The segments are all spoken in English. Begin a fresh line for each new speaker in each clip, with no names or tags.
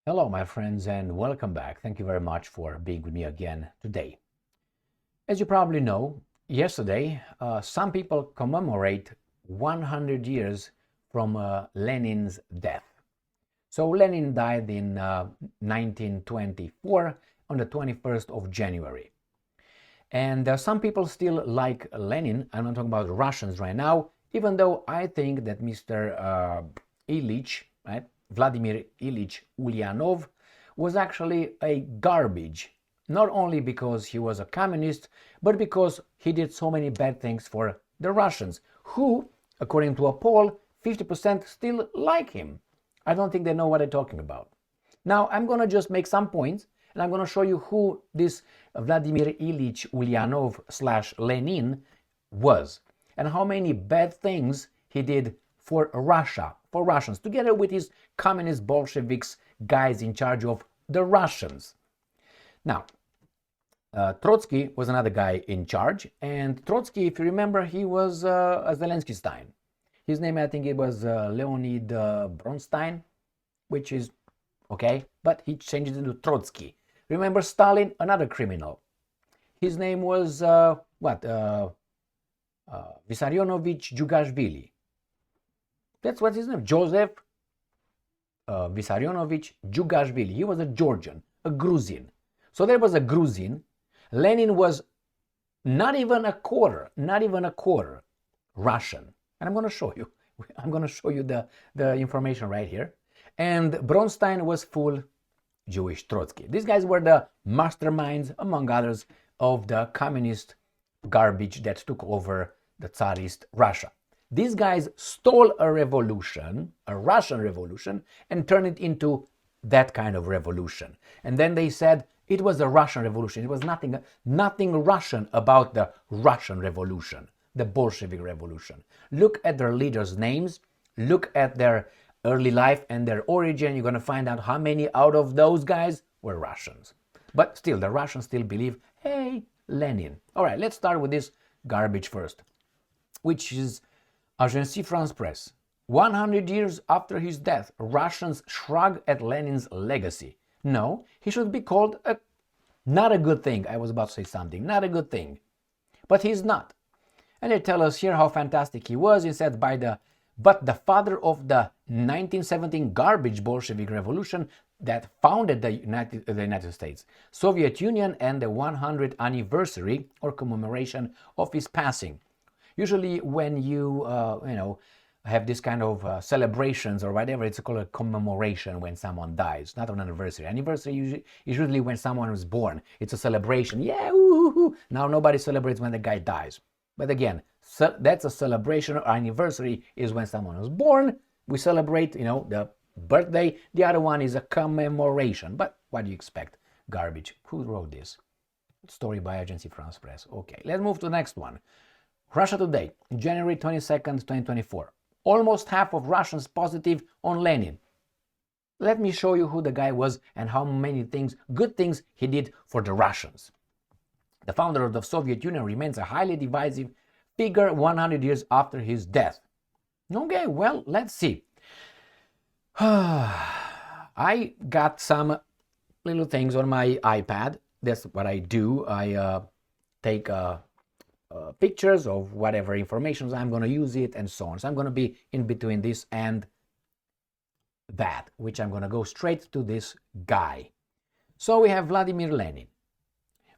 Hello, my friends, and welcome back. Thank you very much for being with me again today. As you probably know, yesterday, some people commemorate 100 years from Lenin's death. So Lenin died in 1924 on the 21st of January. And some people still like Lenin. I'm not talking about Russians right now, even though I think that Mr. Ilyich, right, Vladimir Ilyich Ulyanov, was actually a garbage, not only because he was a communist, but because he did so many bad things for the Russians, who, according to a poll, 50% still like him. I don't think they know what they're talking about. Now, I'm going to just make some points, and I'm going to show you who this Vladimir Ilyich Ulyanov / Lenin was, and how many bad things he did for Russia, for Russians, together with his communist Bolsheviks, guys in charge of the Russians. Now, Trotsky was another guy in charge, and Trotsky, if you remember, he was a Zelensky-Stein. His name, I think it was Leonid Bronstein, which is okay, but he changed it into Trotsky. Remember Stalin, another criminal. His name was Vissarionovich Djugashvili. That's what his name, Joseph Vissarionovich Djugashvili. He was a Georgian, a Gruzian. So there was a Gruzian. Lenin was not even a quarter Russian. And I'm going to show you. I'm going to show you the information right here. And Bronstein was full Jewish Trotsky. These guys were the masterminds, among others, of the communist garbage that took over the Tsarist Russia. These guys stole a revolution, a Russian revolution, and turned it into that kind of revolution. And then they said it was a Russian revolution. It was nothing Russian about the Russian revolution, the Bolshevik revolution. Look at their leaders' names, look at their early life and their origin. You're going to find out how many out of those guys were Russians. But still, the Russians still believe, hey, Lenin. All right, let's start with this garbage first, which is Agence France Presse. 100 years after his death, Russians shrug at Lenin's legacy. No, he should be called not a good thing. I was about to say something, not a good thing. But he's not. And they tell us here how fantastic he was. He said, but the father of the 1917 garbage Bolshevik revolution that founded the United States, Soviet Union, and the 100th anniversary or commemoration of his passing. Usually when you have this kind of celebrations or whatever, it's called a commemoration when someone dies, not an anniversary. Anniversary is usually when someone was born. It's a celebration. Yeah, woo-hoo-hoo. Now nobody celebrates when the guy dies. But again, that's a celebration. Or anniversary is when someone was born. We celebrate, the birthday. The other one is a commemoration. But what do you expect? Garbage. Who wrote this? Story by Agence France Presse. Okay, let's move to the next one. Russia Today, January 22nd, 2024. Almost half of Russians positive on Lenin. Let me show you who the guy was and how many good things he did for the Russians. The founder of the Soviet Union remains a highly divisive figure 100 years after his death. Okay, well, let's see. I got some little things on my iPad. That's what I do. I take pictures of whatever information I'm going to use it and so on. So I'm going to be in between this and that, which I'm going to go straight to this guy. So we have Vladimir Lenin.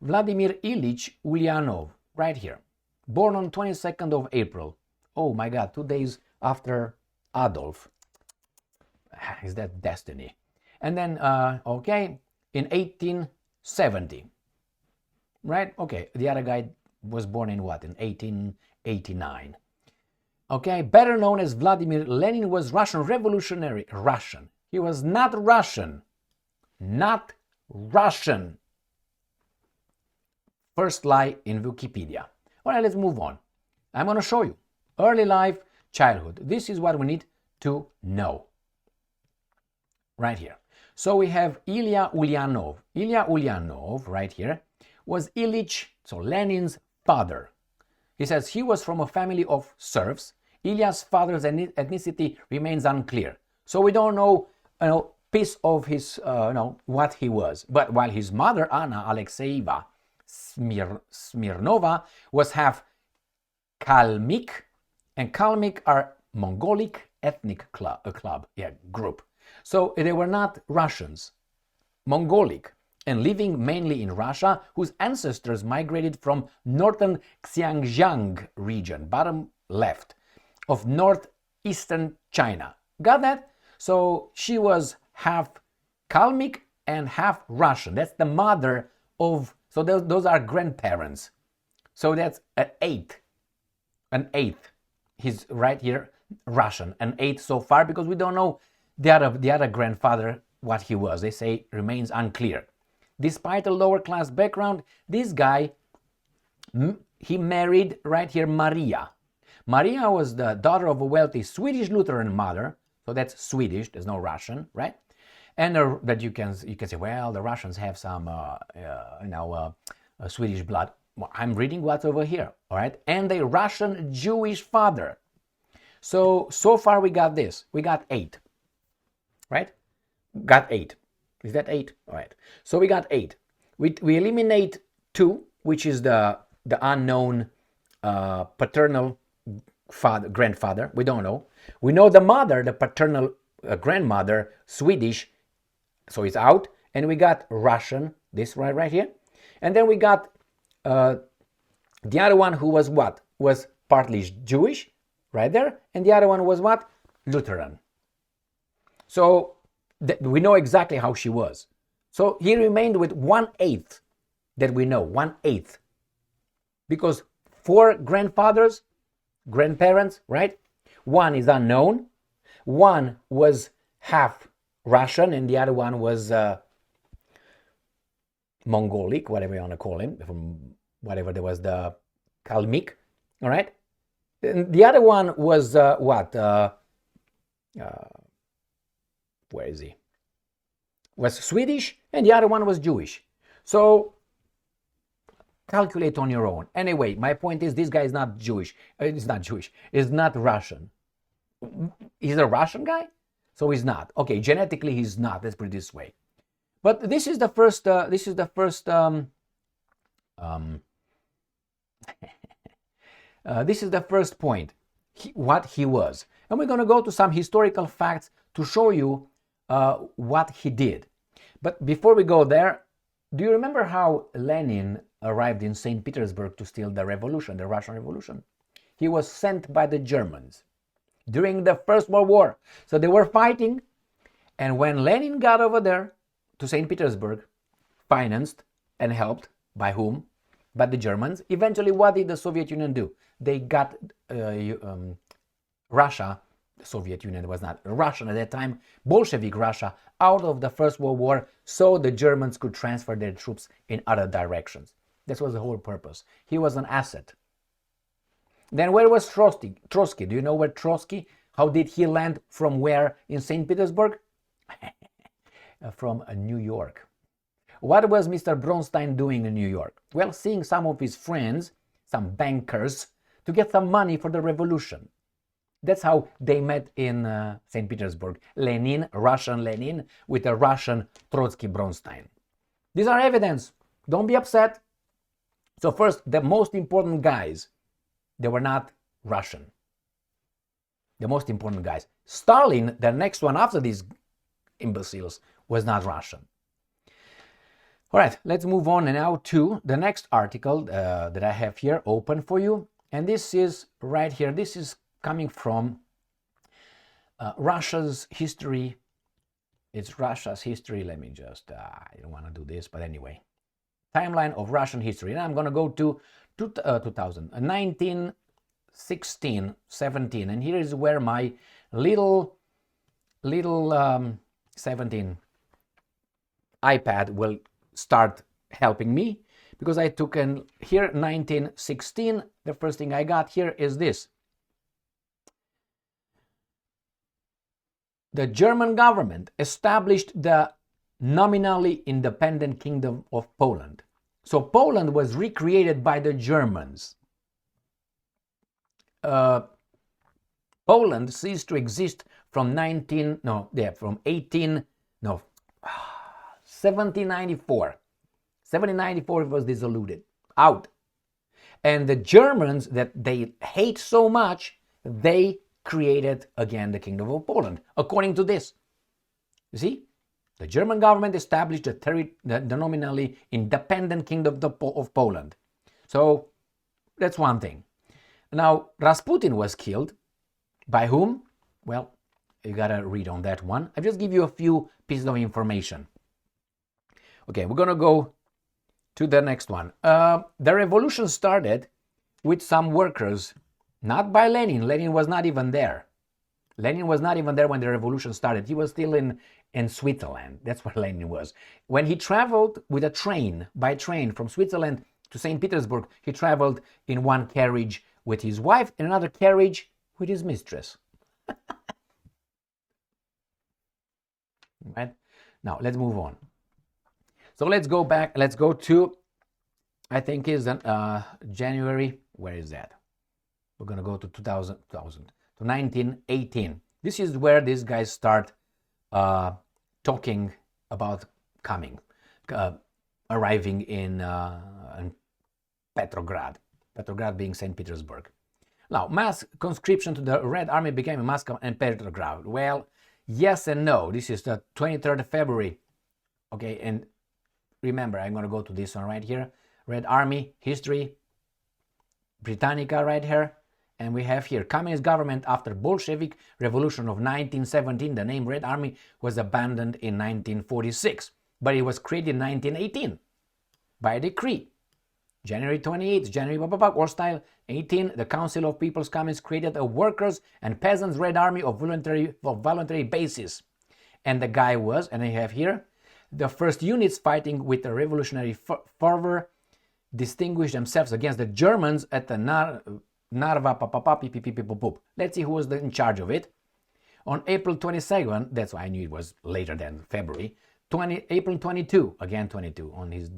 Vladimir Ilyich Ulyanov, right here. Born on 22nd of April. Oh my God, 2 days after Adolf. Is that destiny? And then, in 1870. Right? Okay, the other guy was born in what? In 1889. Okay, better known as Vladimir Lenin, was Russian revolutionary. Russian. He was not Russian. Not Russian. First lie in Wikipedia. All right, let's move on. I'm going to show you. Early life, childhood. This is what we need to know. Right here. So we have Ilya Ulyanov. Ilya Ulyanov, right here, was Ilyich, so Lenin's father. He says he was from a family of serfs. Ilya's father's ethnicity remains unclear. So we don't know, piece of his, what he was. But while his mother, Anna Alexeyeva Smirnova, was half Kalmyk, and Kalmyk are Mongolic ethnic group. So they were not Russians, Mongolic, and living mainly in Russia, whose ancestors migrated from northern Xinjiang region, bottom left, of northeastern China. Got that? So she was half Kalmyk and half Russian. That's the mother of, so those are grandparents. So that's an eighth. He's right here, Russian, an eighth so far, because we don't know the other grandfather, what he was. They say remains unclear. Despite a lower class background, this guy, he married right here Maria. Maria was the daughter of a wealthy Swedish Lutheran mother, so that's Swedish, there's no Russian, right? And that you can say, well, the Russians have some Swedish blood. Well, I'm reading what's over here, all right? And a Russian Jewish father. So far we got this. We got 8, right? Got 8. Is that 8? All right. So we got 8. We eliminate 2, which is the unknown paternal grandfather. We don't know. We know the mother, the paternal grandmother, Swedish, so it's out. And we got Russian, this right here. And then we got the other one who was what? Was partly Jewish, right there. And the other one was what? Lutheran. So we know exactly how she was. So he remained with 1/8 that we know, 1/8. Because 4 grandfathers, grandparents, right? 1 is unknown. 1 was half Russian and the other one was Mongolic, whatever you want to call him, from whatever there was, the Kalmyk, all right? And the other one was where is he? Was Swedish, and the other one was Jewish. So calculate on your own. Anyway, my point is this guy is not Jewish. He's not Jewish. He's not Russian. He's a Russian guy? So he's not. Okay, genetically he's not. Let's put it this way. But this is the first. This is the first point. What he was, and we're going to go to some historical facts to show you what he did. But before we go there, do you remember how Lenin arrived in St. Petersburg to steal the revolution, the Russian Revolution? He was sent by the Germans during the First World War. So they were fighting, and when Lenin got over there to St. Petersburg, financed and helped by whom? By the Germans. Eventually, what did the Soviet Union do? They got Russia, the Soviet Union was not Russian at that time, Bolshevik Russia, out of the First World War, so the Germans could transfer their troops in other directions. This was the whole purpose. He was an asset. Then where was Trotsky? Do you know where Trotsky? How did he land? From where in St. Petersburg? From New York. What was Mr. Bronstein doing in New York? Well, seeing some of his friends, some bankers, to get some money for the revolution. That's how they met in St. Petersburg. Lenin, Russian Lenin, with a Russian Trotsky Bronstein. These are evidence. Don't be upset. So first, the most important guys, they were not Russian. The most important guys. Stalin, the next one after these imbeciles, was not Russian. All right, let's move on now to the next article that I have here open for you. And this is right here. This is coming from Russia's history. It's Russia's history. Let me just, I don't want to do this, but anyway. Timeline of Russian history. And I'm going to go to 1916, 17. And here is where my little 17 iPad will start helping me, because I took here 1916. The first thing I got here is this. The German government established the nominally independent Kingdom of Poland. So Poland was recreated by the Germans. Poland ceased to exist from 18 No, 1794. 1794 it was dissoluted, out. And the Germans that they hate so much, they created again the Kingdom of Poland, according to this. You see? The German government established the nominally independent Kingdom of Poland. So that's one thing. Now, Rasputin was killed. By whom? Well, you gotta read on that one. I'll just give you a few pieces of information. Okay, we're gonna go to the next one. The revolution started with some workers, not by Lenin. Lenin was not even there. Lenin was not even there when the revolution started. He was still in Switzerland. That's where Lenin was. When he traveled with a train, by train from Switzerland to St. Petersburg, he traveled in one carriage with his wife and another carriage with his mistress. Right? Now, let's move on. So let's go back. Let's go to, I think is January. Where is that? We're going to go to 2000 to 1918. This is where these guys start talking about coming, arriving in Petrograd. Petrograd being St. Petersburg. Now, mass conscription to the Red Army began in Moscow and Petrograd. Well, yes and no. This is the 23rd of February. Okay, and remember, I'm going to go to this one right here. Red Army, history, Britannica right here. And we have here, communist government after Bolshevik Revolution of 1917. The name Red Army was abandoned in 1946, but it was created in 1918 by decree. January 28th, January, war style 18, the Council of People's Communists created a workers' and peasants' Red Army of voluntary basis. And the guy was, and I have here, the first units fighting with the revolutionary fervor distinguished themselves against the Germans at the Narva. Let's see who was in charge of it. On April 22nd, that's why I knew it was later than February, April 22, again 22 on his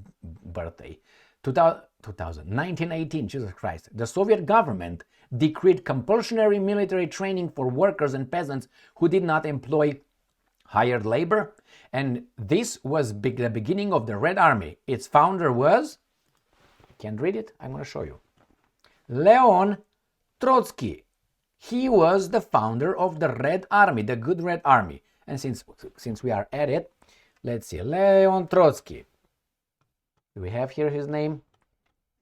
birthday, 1918, Jesus Christ, the Soviet government decreed compulsory military training for workers and peasants who did not employ hired labor, and this was the beginning of the Red Army. Its founder was, can't read it, I'm going to show you, Leon Trotsky. He was the founder of the Red Army, the good Red Army. And since we are at it, let's see, Leon Trotsky. Do we have here his name?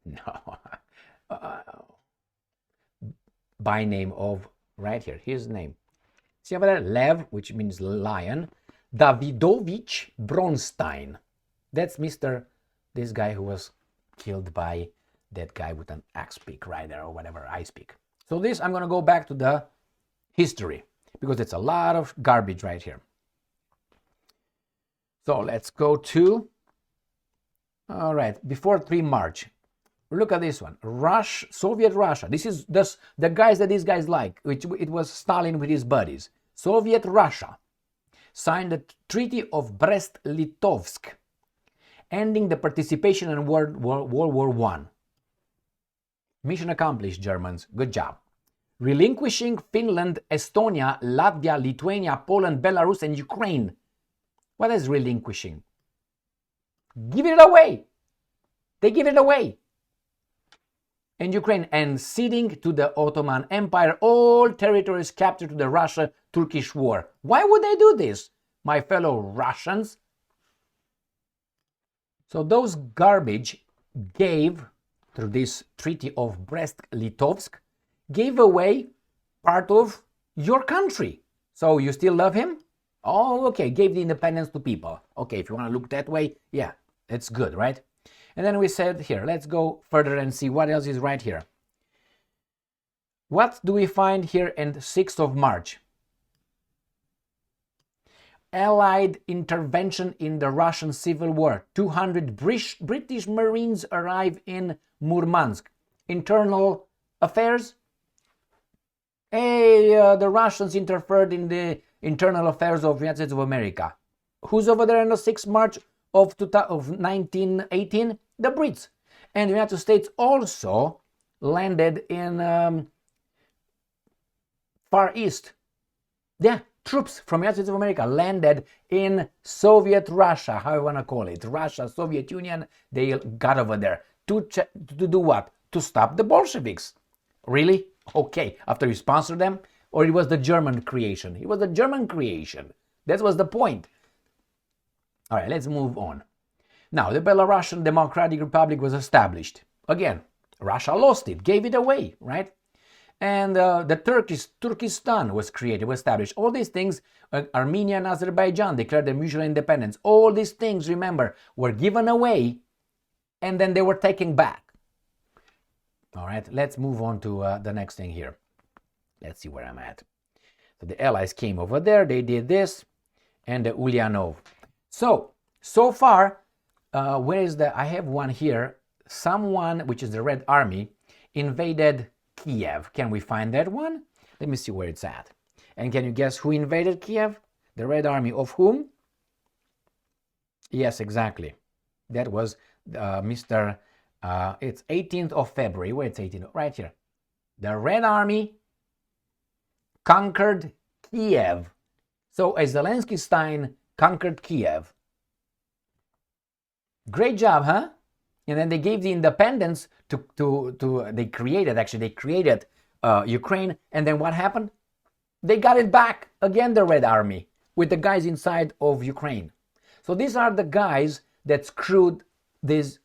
No. By name of, right here, his name. See over there, Lev, which means lion, Davidovich Bronstein. That's this guy who was killed by that guy with an axe pick right there, or whatever, ice pick. So this, I'm going to go back to the history, because it's a lot of garbage right here. So let's go to, all right, before 3 March. Look at this one, Soviet Russia. This is the guys that these guys like, which it was Stalin with his buddies. Soviet Russia signed the Treaty of Brest-Litovsk, ending the participation in World War I. Mission accomplished, Germans. Good job. Relinquishing Finland, Estonia, Latvia, Lithuania, Poland, Belarus, and Ukraine. What is relinquishing? Give it away. They give it away. And Ukraine, and ceding to the Ottoman Empire all territories captured to the Russia-Turkish war. Why would they do this, my fellow Russians? So those garbage gave, through this Treaty of Brest-Litovsk, gave away part of your country. So you still love him? Oh, okay, gave the independence to people. Okay, if you want to look that way, yeah, it's good, right? And then we said here, let's go further and see what else is right here. What do we find here in the 6th of March? Allied intervention in the Russian Civil War. 200 British Marines arrive in Murmansk. Internal affairs. Hey, the Russians interfered in the internal affairs of the United States of America. Who's over there on the 6th March of 1918? The Brits. And the United States also landed in Far East. Yeah, troops from United States of America landed in Soviet Russia, how you want to call it, Russia, Soviet Union. They got over there to do what? To stop the Bolsheviks. Really? Okay, after you sponsored them? Or it was the German creation? It was the German creation. That was the point. All right, let's move on. Now, the Belarusian Democratic Republic was established. Again, Russia lost it, gave it away, right? And the Turkestan was created, was established. All these things, Armenia and Azerbaijan declared their mutual independence. All these things, remember, were given away and then they were taken back. All right, let's move on to the next thing here. Let's see where I'm at. So the Allies came over there, they did this, and the Ulyanov. So far, where is the, I have one here, someone, which is the Red Army, invaded Kiev. Can we find that one? Let me see where it's at. And can you guess who invaded Kiev? The Red Army of whom? Yes, exactly. That was Mr. It's 18th of February. Where it's 18th? Right here. The Red Army conquered Kiev. So Zelensky-Stein conquered Kiev. Great job, huh? And then they gave the independence they created Ukraine. And then what happened? They got it back again, the Red Army, with the guys inside of Ukraine. So these are the guys that screwed these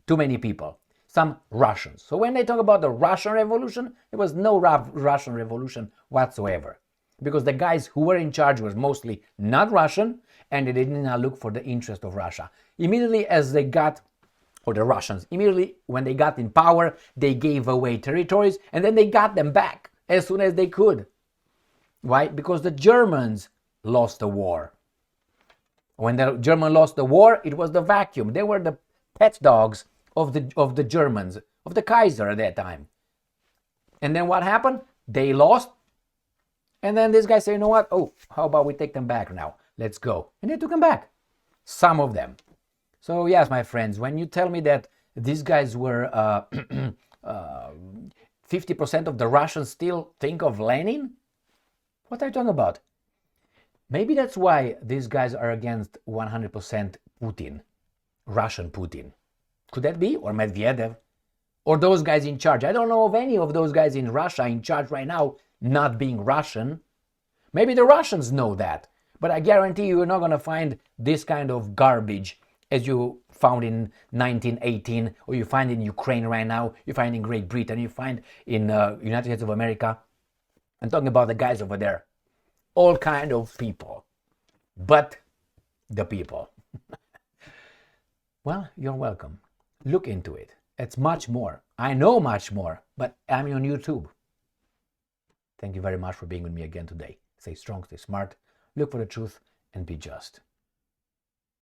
too many people, some Russians. So when they talk about the Russian Revolution, there was no Russian Revolution whatsoever, because the guys who were in charge were mostly not Russian, and they did not look for the interest of Russia. Immediately as they got, or the Russians, immediately when they got in power, they gave away territories, and then they got them back as soon as they could. Why? Because the Germans lost the war. When the Germans lost the war, it was the vacuum. They were the pet dogs of the Germans, of the Kaiser at that time. And then what happened? They lost. And then this guy said, you know what? Oh, how about we take them back now? Let's go. And they took them back. Some of them. So yes, my friends, when you tell me that these guys were 50% of the Russians still think of Lenin, what are you talking about? Maybe that's why these guys are against 100% Putin, Russian Putin. Could that be? Or Medvedev? Or those guys in charge? I don't know of any of those guys in Russia in charge right now not being Russian. Maybe the Russians know that. But I guarantee you're not going to find this kind of garbage as you found in 1918, or you find in Ukraine right now, you find in Great Britain, you find in United States of America. I'm talking about the guys over there. All kind of people. But the people. Well, you're welcome. Look into it. It's much more. I know much more, but I'm on YouTube. Thank you very much for being with me again today. Stay strong, stay smart, look for the truth, and be just.